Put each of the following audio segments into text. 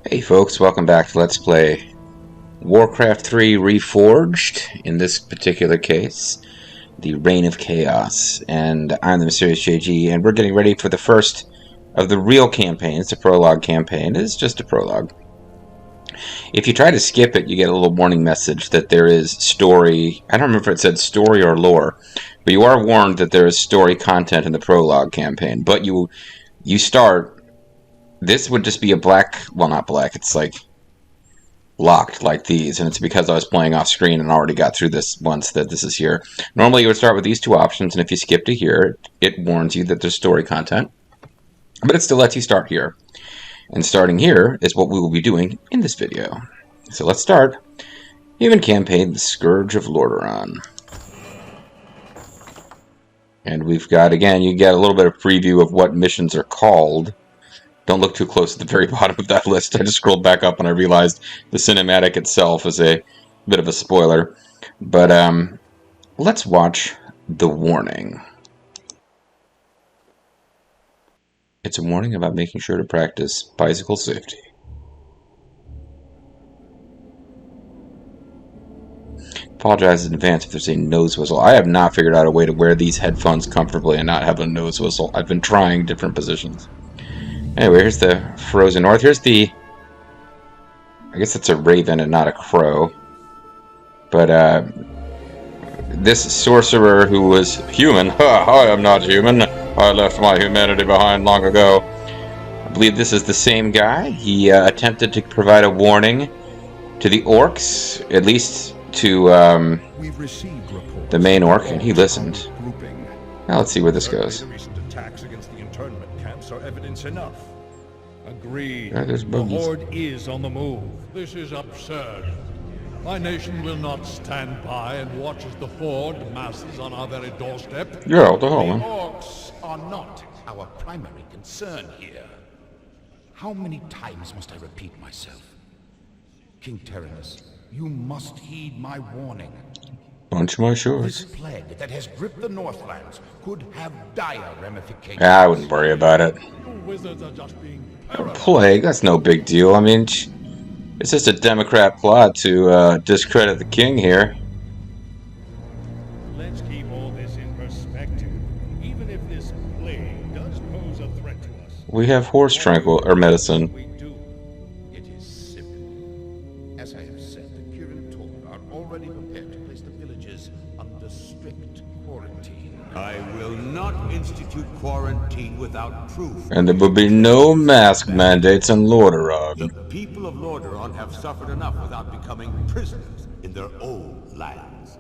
Hey folks, welcome back to Let's Play Warcraft 3 Reforged, in this particular case, the Reign of Chaos. And I'm the Mysterious JG, and we're getting ready for the first of the real campaigns. The prologue campaign is just a prologue. If you try to skip it, you get a little warning message that there is story. I don't remember if it said story or lore, but you are warned that there is story content in the prologue campaign. But you start. This would just be a black, well, not black, it's like locked like these, and it's because I was playing off screen and already got through this once that this is here. Normally you would start with these two options, and if you skip to here, it warns you that there's story content, but it still lets you start here. And starting here is what we will be doing in this video. So let's start. Human campaign, the Scourge of Lordaeron. And we've got, again, you get a little bit of preview of what missions are called. Don't look too close at the very bottom of that list. I just scrolled back up and I realized the cinematic itself is a bit of a spoiler. But let's watch the warning. It's a warning about making sure to practice bicycle safety. Apologize in advance if there's a nose whistle. I have not figured out a way to wear these headphones comfortably and not have a nose whistle. I've been trying different positions. Anyway, here's the Frozen North. Here's the... I guess it's a raven and not a crow. But, this sorcerer who was human... I am not human. I left my humanity behind long ago. I believe this is the same guy. He attempted to provide a warning to the orcs, at least to the main orc, and he listened. Now let's see where this goes. Are evidence enough. Agreed. The Horde is on the move. This is absurd. My nation will not stand by and watch as the Horde masses on our very doorstep. Yeah, what the hell, man? The orcs are not our primary concern here. How many times must I repeat myself? King Tyrannus, you must heed my warning. Bunch my shores. This plague that has gripped the Northlands could have dire ramifications. I wouldn't worry about it. You wizards are just being Plague, that's no big deal. I mean, it's just a Democrat plot to discredit the king here. Let's keep all this in perspective. Even if this plague does pose a threat to us. We have horse tranquil or medicine. We do. It is simple. As I have said, the Kirin Tor are already prepared to place the villagers under strict quarantine. I will not institute quarantine without proof. And there will be no mask mandates in Lordaeron. The people of Lordaeron have suffered enough without becoming prisoners in their own lands.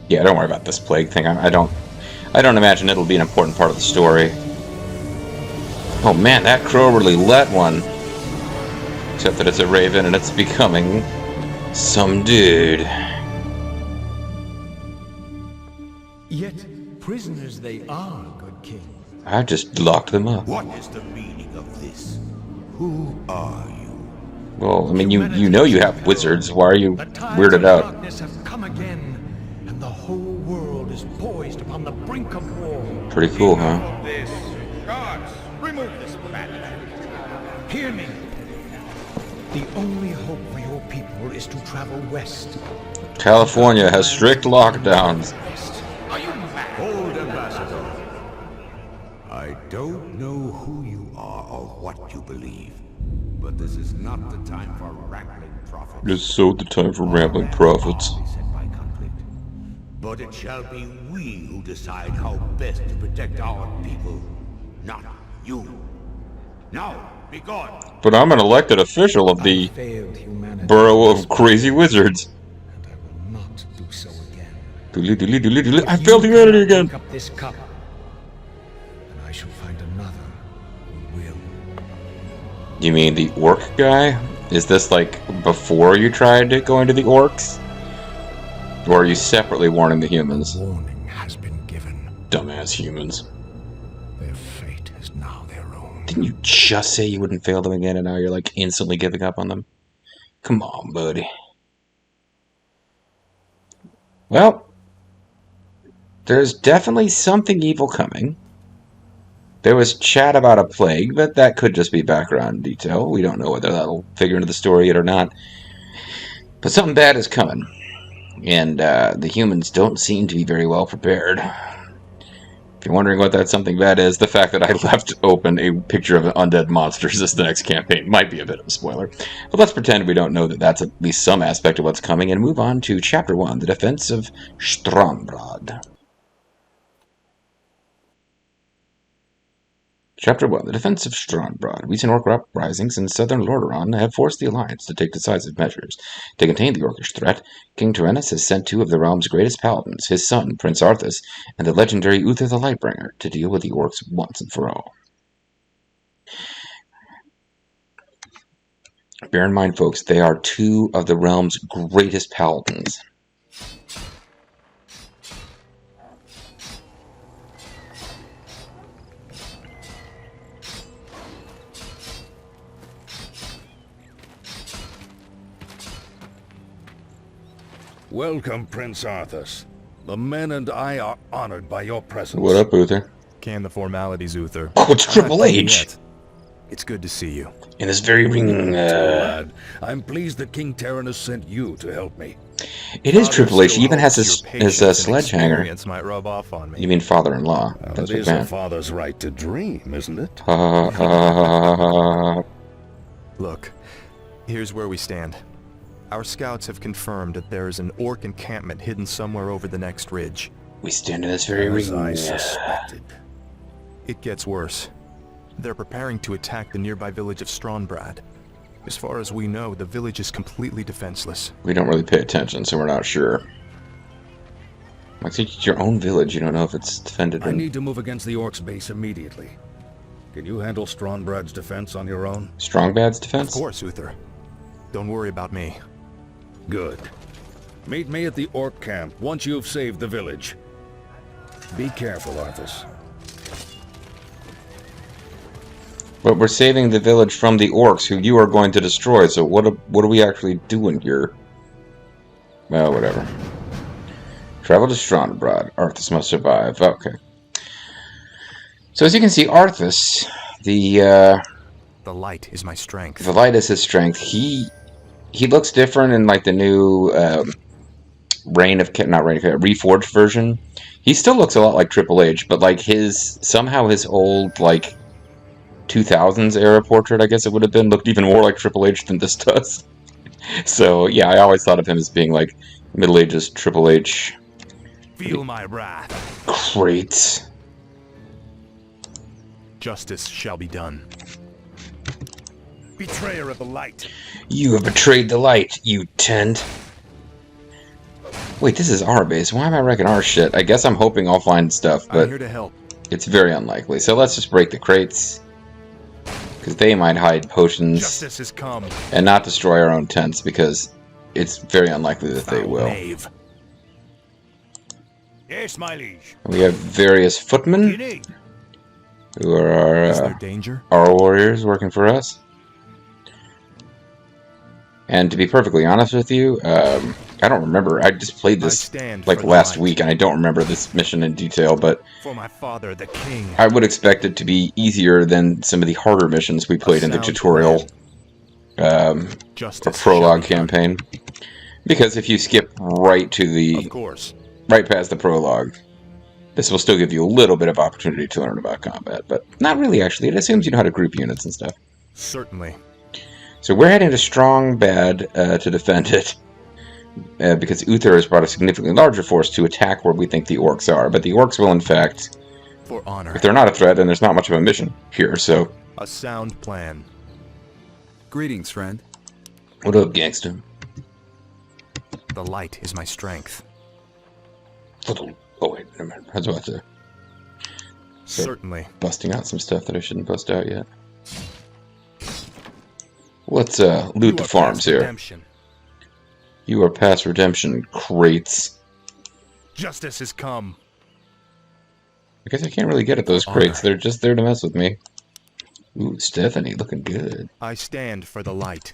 Yeah, don't worry about this plague thing. I don't imagine it'll be an important part of the story. Oh man, that crow really let one. Except that it's a raven and it's becoming some dude. Yet prisoners they are, good king. I just locked them up. What is the meaning of this? Who are you? Well, I mean, you know you have wizards. Why are you weirded out? Darkness have come again, and the whole world is poised upon the brink of war. Pretty cool, huh? This. Guards, remove this bandit. Hear me. The only hope for your people is to travel west. California has strict lockdowns. Are you mad? Old ambassador. I don't know who you are or what you believe, but this is not the time for rambling prophets. It's so the time for rambling prophets. Set by conflict. But it shall be we who decide how best to protect our people, not you. Now, be gone. But I'm an elected official of the Failed humanity. Borough of Crazy Wizards. And I will not do so again. Doodly, doodly, doodly, doodly. I failed humanity again. Pick up this cup, and I shall find another who will. You mean the orc guy? Is this like before you tried to go into the orcs? Or are you separately warning the humans? Warning has been given. Dumbass humans. Their fate is now their own. Didn't you just say you wouldn't fail them again and now you're like instantly giving up on them? Come on, buddy. Well, there's definitely something evil coming. There was chat about a plague, but that could just be background detail. We don't know whether that'll figure into the story yet or not. But something bad is coming. And the humans don't seem to be very well prepared. If you're wondering what that something bad is, the fact that I left open a picture of undead monsters as the next campaign might be a bit of a spoiler. But let's pretend we don't know that that's at least some aspect of what's coming and move on to Chapter 1, The Defense of Stranhbrad. Chapter 1, The Defense of Stranhbrad. Recent orc uprisings in southern Lordaeron have forced the Alliance to take decisive measures. To contain the orcish threat, King Tyrannus has sent two of the realm's greatest paladins, his son, Prince Arthas, and the legendary Uther the Lightbringer, to deal with the orcs once and for all. Bear in mind, folks, they are two of the realm's greatest paladins. Welcome, Prince Arthas. The men and I are honored by your presence. What up, Uther? Can the formalities, Uther. Oh, it's Triple H! It's good to see you. In this very ring, Lad, I'm pleased that King Tyrannus sent you to help me. It is Triple H. He even has his sledgehammer. Experience might rub off on me. You mean father-in-law? Well, That's it is McMahon. a father's right to dream, isn't it? Look, here's where we stand. Our scouts have confirmed that there is an orc encampment hidden somewhere over the next ridge. We stand in this very As ring. I suspected. It gets worse. They're preparing to attack the nearby village of Stranhbrad. As far as we know, the village is completely defenseless. We don't really pay attention, so we're not sure. I think it's your own village. You don't know if it's defended. I need to move against the orcs' base immediately. Can you handle Stranhbrad's defense on your own? Strongbad's defense? Of course, Uther. Don't worry about me. Good. Meet me at the orc camp once you've saved the village. Be careful, Arthas. But we're saving the village from the orcs, who you are going to destroy. So what are we actually doing here? Well, whatever. Travel to Stranhbrad. Arthas must survive. Okay. So as you can see, Arthas, the light is my strength. The light is his strength. He looks different in like the new Reforged version. He still looks a lot like Triple H, but like his old like 2000s era portrait, I guess it would have been, looked even more like Triple H than this does. So yeah, I always thought of him as being like Middle Ages Triple H. Feel my wrath. Great. Justice shall be done. Betrayer of the light. You have betrayed the light, you tent. Wait, this is our base. Why am I wrecking our shit? I guess I'm hoping I'll find stuff, but I'm here to help. It's very unlikely. So let's just break the crates, because they might hide potions. Justice has come. And not destroy our own tents, because it's very unlikely that they will. Knave. Yes, my liege. We have various footmen who are Is there danger? our warriors working for us. And to be perfectly honest with you, I don't remember. I just played this like last week, and I don't remember this mission in detail, but For my father, the king. I would expect it to be easier than some of the harder missions we played in the tutorial or prologue campaign. Because if you skip right to the right past the prologue, this will still give you a little bit of opportunity to learn about combat, but not really actually. It assumes you know how to group units and stuff. Certainly. So we're heading to Stranhbrad to defend it, because Uther has brought a significantly larger force to attack where we think the orcs are. But the orcs will, in fact, for honor. If they're not a threat, then there's not much of a mission here. So a sound plan. Greetings, friend. What up, gangster? The light is my strength. Oh wait, never mind. I was about to Certainly. busting out some stuff that I shouldn't bust out yet. Let's loot the farms here. Redemption. You are past redemption, crates. Justice has come. I guess I can't really get at those crates. They're just there to mess with me. Ooh, Stephanie, looking good. I stand for the light.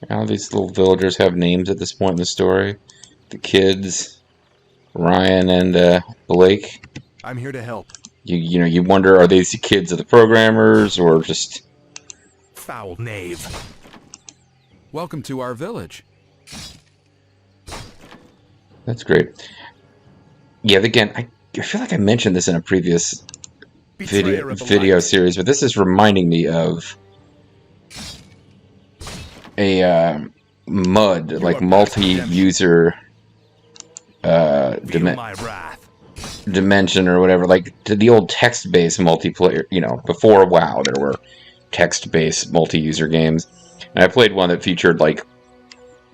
All these little villagers have names at this point in the story. The kids, Ryan and Blake. I'm here to help. You wonder, are these the kids of the programmers or just... Foul knave. Welcome to our village. That's great. Yeah, again, I feel like I mentioned this in a previous video series, but this is reminding me of a MUD, like multi-user dimension or whatever, like the old text-based multiplayer. Before WoW, there were text-based multi-user games, and I played one that featured like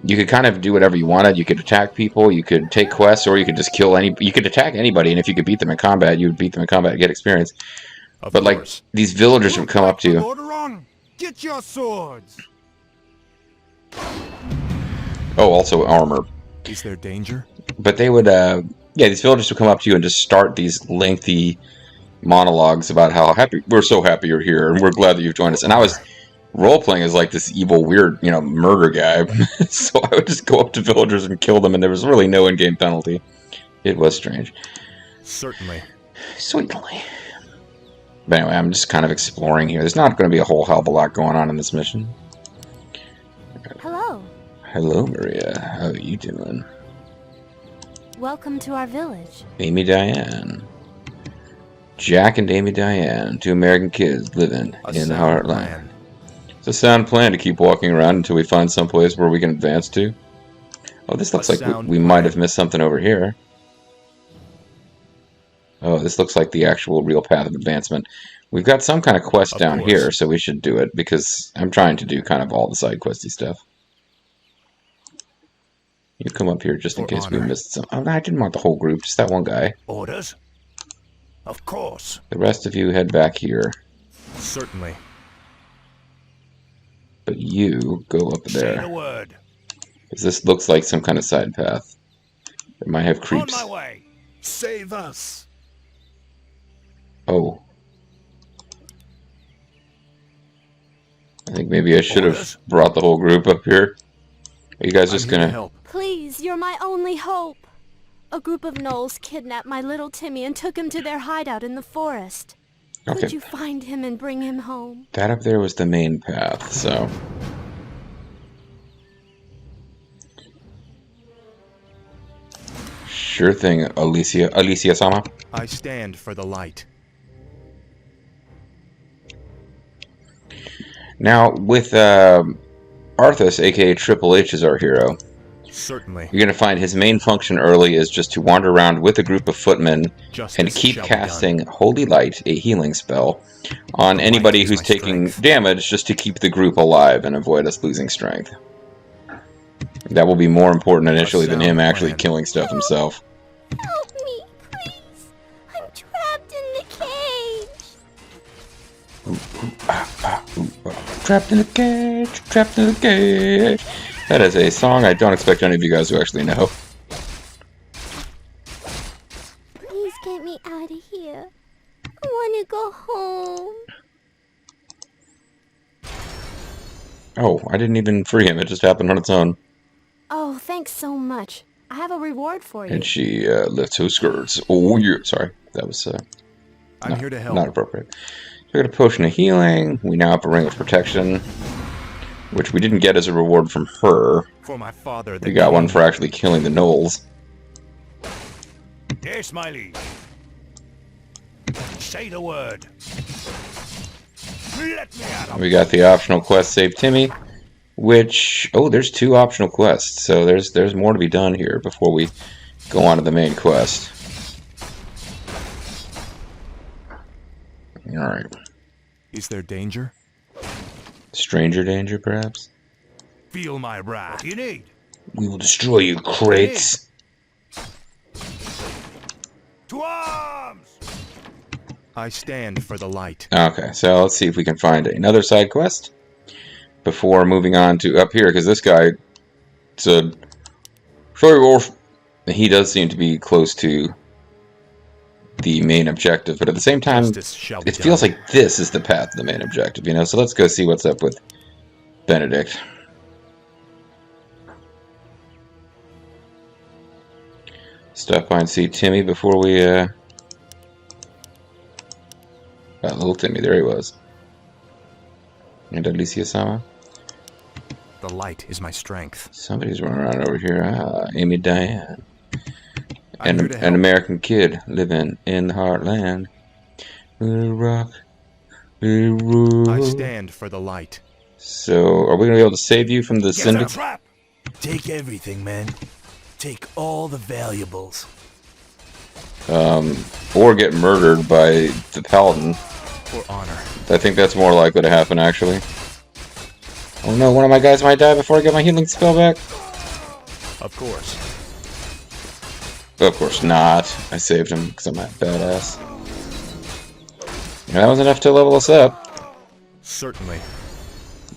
you could kind of do whatever you wanted. You could attack people, you could take quests, or you could just kill you could attack anybody, and if you could beat them in combat, you would beat them in combat and get experience. But like these villagers would come up to you. Get your swords. Oh, also armor. Is there danger? But they would, these villagers would come up to you and just start these lengthy monologues about how we're so happy you're here, and we're glad that you've joined us. And I was role-playing as like this evil, weird, murder guy. So I would just go up to villagers and kill them, and there was really no in-game penalty. It was strange. Certainly. Sweetly. But anyway, I'm just kind of exploring here. There's not going to be a whole hell of a lot going on in this mission. Hello. Hello, Maria. How are you doing? Welcome to our village. Amy Diane. Jack and Amy Diane, 2 American kids living in the heartland. It's a sound plan to keep walking around until we find some place where we can advance to. Oh, this looks like we might have missed something over here. Oh, this looks like the actual real path of advancement. We've got some kind of quest down here, so we should do it, because I'm trying to do kind of all the side questy stuff. You come up here just in case we missed some. Oh, no, I didn't want the whole group, just that one guy. Orders? Of course. The rest of you head back here. Certainly. But you go up there. Say the word. Because this looks like some kind of side path. It might have creeps. On my way. Save us. Oh. I think maybe I should have brought the whole group up here. Are you guys just gonna help? Please, you're my only hope. A group of gnolls kidnapped my little Timmy and took him to their hideout in the forest. Okay. Could you find him and bring him home? That up there was the main path, so... Sure thing, Alicia-sama. I stand for the light. Now, with Arthas, aka Triple H, is our hero. Certainly. You're going to find his main function early is just to wander around with a group of footmen and keep casting Holy Light, a healing spell, on anybody who's taking damage, just to keep the group alive and avoid us losing strength. That will be more important initially than him actually killing stuff himself. Help me, please. I'm trapped in the cage. Trapped in a cage, trapped in a cage. That is a song I don't expect any of you guys to actually know. Please get me out of here. I want to go home. Oh, I didn't even free him. It just happened on its own. Oh, thanks so much. I have a reward for you. And she lifts her skirts. Oh, yeah. Sorry. That was I'm here to help. Not appropriate. So we got a potion of healing. We now have a ring of protection, which we didn't get as a reward from her. For my father, we got one for actually killing the gnolls. Yes, my liege. Say the word. Let me out. We got the optional quest, Save Timmy, which... Oh, there's 2 optional quests, so there's more to be done here before we go on to the main quest. Alright. Is there danger? Stranger danger, perhaps? Feel my wrath. What do you need? We will destroy you, crates. To arms! I stand for the light. Okay, so let's see if we can find another side quest before moving on to up here, because this guy said, he does seem to be close to the main objective, but at the same time, it feels like this is the path to the main objective, you know? So let's go see what's up with Benedict. Stop by and see Timmy before we Little Timmy, there he was. And Alicia-sama. The light is my strength. Somebody's running around over here. Amy Diane. I'm here to An help. American kid living in the heartland. Little rock, little roll. I stand for the light. So, are we going to be able to save you from the syndicate? Trap! Take everything, man. Take all the valuables. Or get murdered by the paladin. For honor. I think that's more likely to happen, actually. Oh no, one of my guys might die before I get my healing spell back. Of course. Of course not. I saved him because I'm a badass. And that was enough to level us up. Certainly.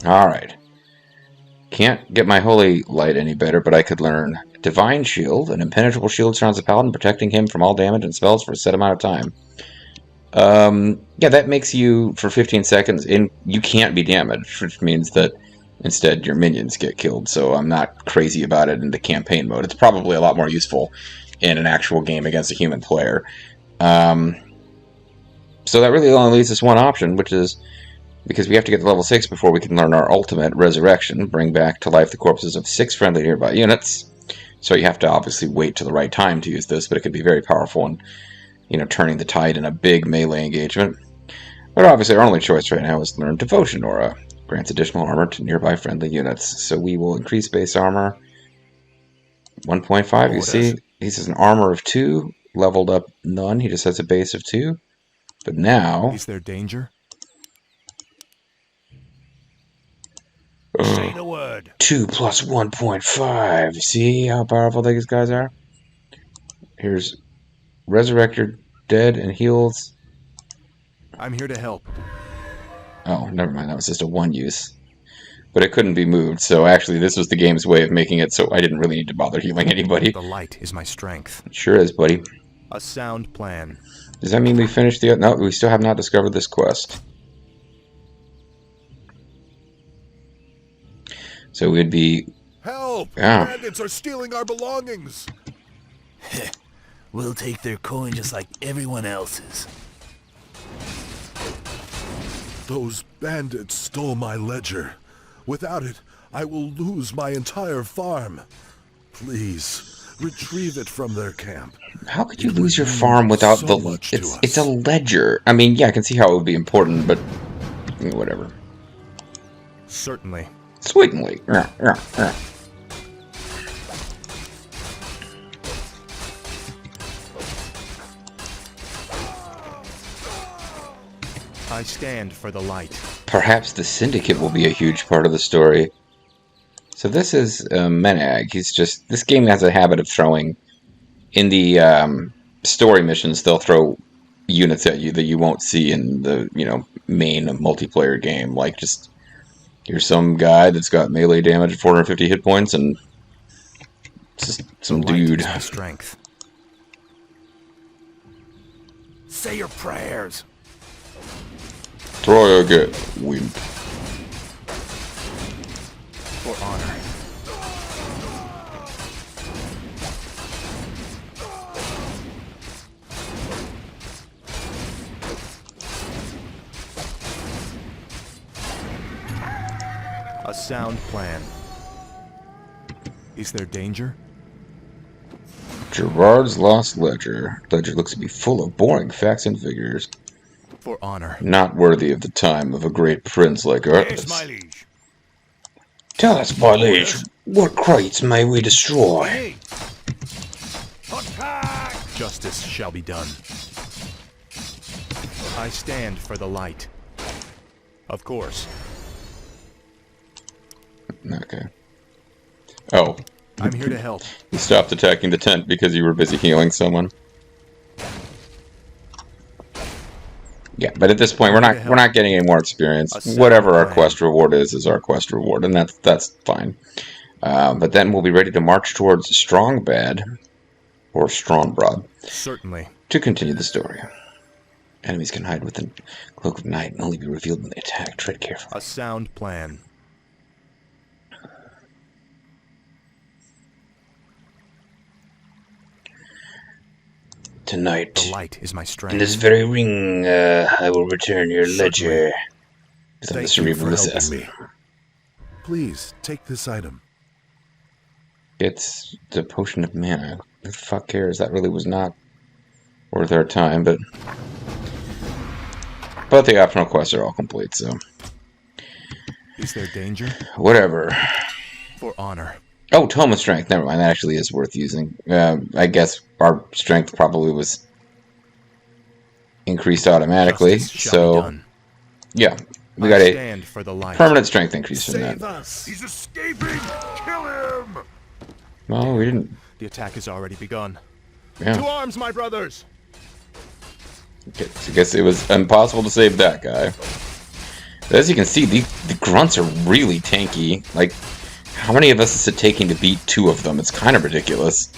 Alright. Can't get my holy light any better, but I could learn Divine Shield. An impenetrable shield surrounds the paladin, protecting him from all damage and spells for a set amount of time. Yeah, that makes you, for 15 seconds, you can't be damaged, which means that instead your minions get killed, so I'm not crazy about it in the campaign mode. It's probably a lot more useful in an actual game against a human player. So that really only leaves us one option, which is, because we have to get to level 6 before we can learn our ultimate, Resurrection, bring back to life the corpses of 6 friendly nearby units. So you have to obviously wait to the right time to use this, but it can be very powerful in, turning the tide in a big melee engagement. But obviously our only choice right now is to learn Devotion Aura. Grants additional armor to nearby friendly units. So we will increase base armor 1.5. You see, he says an armor of 2, leveled up none. He just has a base of 2. But now... Is there danger? Say the word. 2 plus 1.5. See how powerful these guys are? Here's Resurrect your dead and heals. I'm here to help. Oh, never mind. That was just a 1 use. But it couldn't be moved, so actually this was the game's way of making it so I didn't really need to bother healing anybody. The light is my strength. It sure is, buddy. A sound plan. Does that mean we finished the... No, we still have not discovered this quest. So we'd be... Help! Yeah. Bandits are stealing our belongings! We'll take their coin just like everyone else's. Those bandits stole my ledger. Without it, I will lose my entire farm. Please, retrieve it from their camp. How could you lose your farm without so the... much to us. It's a ledger. I mean, yeah, I can see how it would be important, but... whatever. Certainly. Sweetly. I stand for the light. Perhaps the Syndicate will be a huge part of the story. So this is Menag. He's just... This game has a habit of throwing... In the story missions, they'll throw units at you that you won't see in the, main multiplayer game. Like, just... Here's some guy that's got melee damage at 450 hit points, and... Just some dude. My strength. Say your prayers. Try again, wimp. For honor. A sound plan. Is there danger? Gerard's Lost Ledger. Ledger looks to be full of boring facts and figures. For honor. Not worthy of the time of a great prince like Yes, us. my liege. Tell us, my liege, what crates may we destroy? Hey. Attack! Justice shall be done. I stand for the light. Of course. Okay. Oh. I'm here to help. You stopped attacking the tent because you were busy healing someone. Yeah, but at this point we're not getting any more experience. Whatever our quest reward is our quest reward, and that's fine. But then we'll be ready to march towards Stranhbrad or Stranhbrad. Certainly. To continue the story. Enemies can hide within cloak of night and only be revealed when they attack. Tread carefully. A sound plan. Tonight, The light is my strength. in this very ring, I will return your ledger. Thank you for helping me. Please, take this item. It's the potion of mana. Who the fuck cares? That really was not worth our time, but the optional quests are all complete, so Is there danger? whatever. For honor. Oh, Tome of Strength. Never mind. That actually is worth using. I guess our strength probably was increased automatically. Justice shall be So, done. yeah. We I got a stand for the light. permanent strength increase from Save that. us! He's escaping! Kill him! Well, we didn't. The attack has already begun. To Yeah. arms, my brothers! I guess it was impossible to save that guy. But as you can see, the grunts are really tanky. Like, how many of us is it taking to beat 2 of them? It's kind of ridiculous.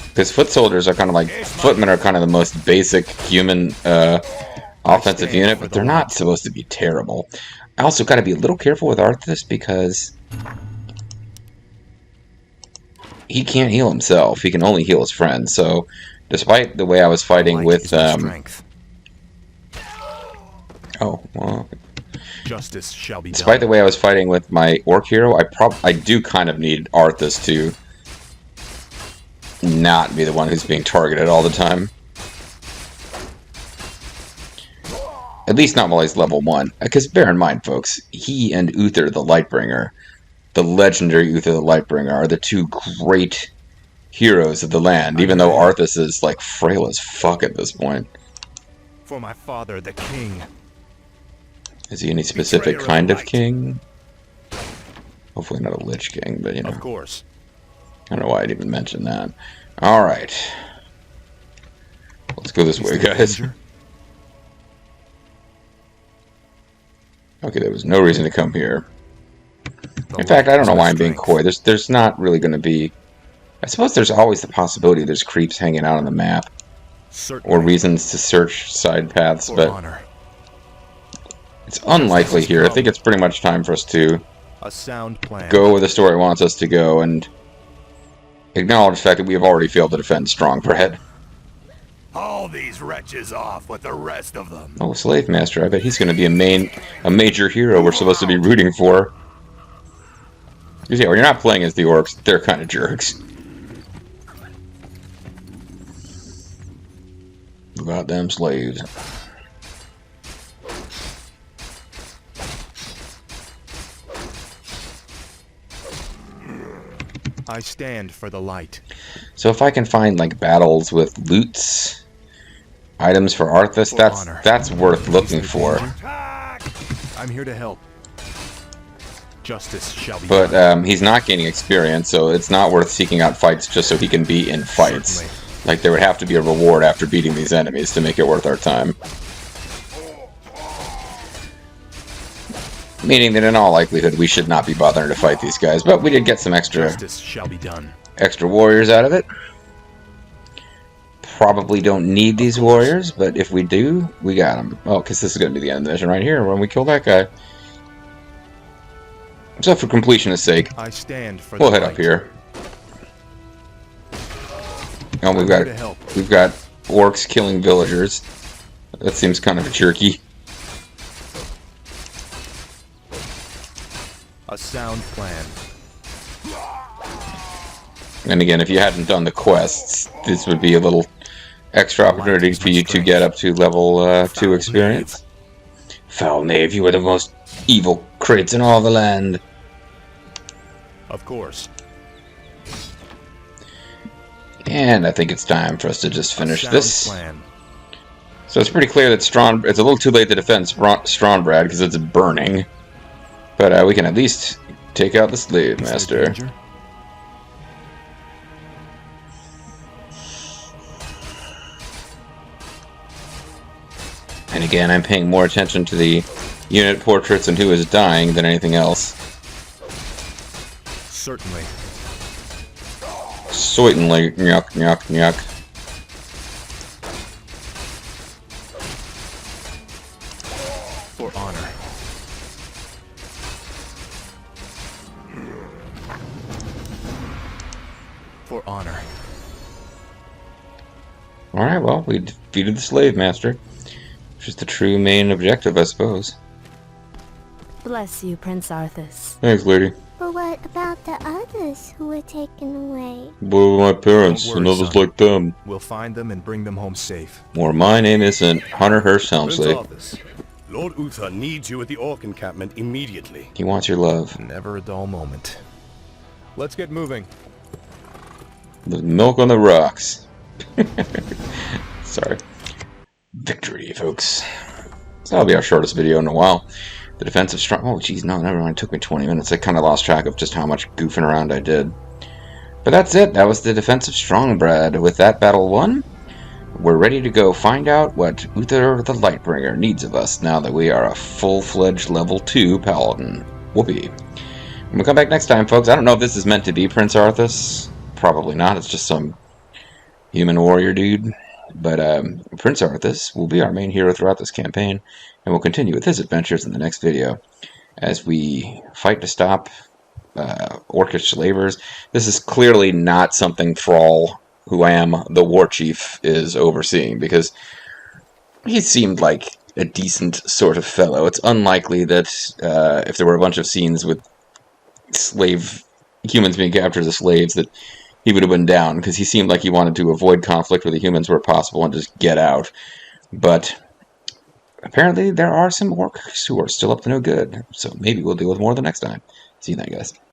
Because foot soldiers are kind of like, footmen are kind of the most basic human offensive unit, but they're not supposed to be terrible. I also got to be a little careful with Arthas because he can't heal himself. He can only heal his friends. So, despite the way I was fighting Light with, is my strength. oh, well, Justice shall be despite the done. way I was fighting with my orc hero, I do kind of need Arthas to not be the one who's being targeted all the time. At least not while he's level 1. Because bear in mind, folks, he and Uther the Lightbringer, the legendary Uther the Lightbringer, are the 2 great heroes of the land, even though Arthas is, like, frail as fuck at this point. For my father, the king. Is he any specific Betrayer of kind of light. king? Hopefully not a Lich King, but, you know. Of course. I don't know why I'd even mention that. Alright. Let's go this way, guys. Danger? Okay, there was no reason to come here. The In fact, I light don't is know my why I'm being strength. coy. There's not really going to be... I suppose there's always the possibility there's creeps hanging out on the map, Certainly. or reasons to search side paths, For but honor. it's unlikely here. I think it's pretty much time for us to A sound plan. go where the story wants us to go and acknowledge the fact that we have already failed to defend Stranhbrad. Haul these wretches off with the rest of them. Oh, Slave Master, I bet he's going to be a major hero we're supposed to be rooting for. Because, yeah, when you're not playing as the orcs, they're kind of jerks. Goddamn slaves. I stand for the light. So if I can find, like, battles with loots, items for Arthas, For that's honor. that's worth looking for. I'm here to help. Justice shall be But done. he's not gaining experience, so it's not worth seeking out fights just so he can be in fights. Certainly. Like, there would have to be a reward after beating these enemies to make it worth our time. Meaning that in all likelihood we should not be bothering to fight these guys, but we did get some extra Justice shall be done. warriors out of it. Probably don't need these warriors, but if we do, we got them. Oh, because this is going to be the end of the mission right here when we kill that guy. So for completion's sake, I stand for we'll the head light. up here. Oh, I'm here to help. we've got orcs killing villagers. That seems kind of jerky. A sound plan. And again, if you hadn't done the quests, this would be a little extra opportunity for you to get up to level 2 experience. Foul knave, you are the most evil crits in all the land. Of course. And I think it's time for us to just finish Sound this. plan. So it's pretty clear that it's a little too late to defend Stranhbrad because it's burning. But we can at least take out the slave Is there master. danger? And again, I'm paying more attention to the unit portraits and who is dying than anything else. Certainly. Certainly, nyuk, nyuk, nyuk. For honor. For honor. Alright, well, we defeated the slave master. Which is the true main objective, I suppose. Bless you, Prince Arthas. Thanks, lady. But what about the others who were taken away? What about my parents Don't and worry, others son. like them? We'll find them and bring them home safe. Or my name isn't Hunter Hearst Helmsley. Arthas, Lord Uther needs you at the Orc encampment immediately. He wants your love. Never a dull moment. Let's get moving. The milk on the rocks. Sorry. Victory, folks. So that'll be our shortest video in a while. The defensive strong. Oh, geez, no, never mind. It took me 20 minutes. I kind of lost track of just how much goofing around I did. But that's it. That was the defensive Stranhbrad. With that battle won, we're ready to go find out what Uther the Lightbringer needs of us now that we are a full-fledged level 2 paladin. Whoopee. When we come back next time, folks, I don't know if this is meant to be Prince Arthas. Probably not. It's just some human warrior dude. But Prince Arthas will be our main hero throughout this campaign, and we'll continue with his adventures in the next video as we fight to stop Orcish slavers. This is clearly not something Thrall, who I am the war chief, is overseeing, because he seemed like a decent sort of fellow. It's unlikely that if there were a bunch of scenes with humans being captured as slaves, that he would have been down, because he seemed like he wanted to avoid conflict with the humans where possible and just get out. But apparently there are some orcs who are still up to no good, so maybe we'll deal with more the next time. See you then, guys.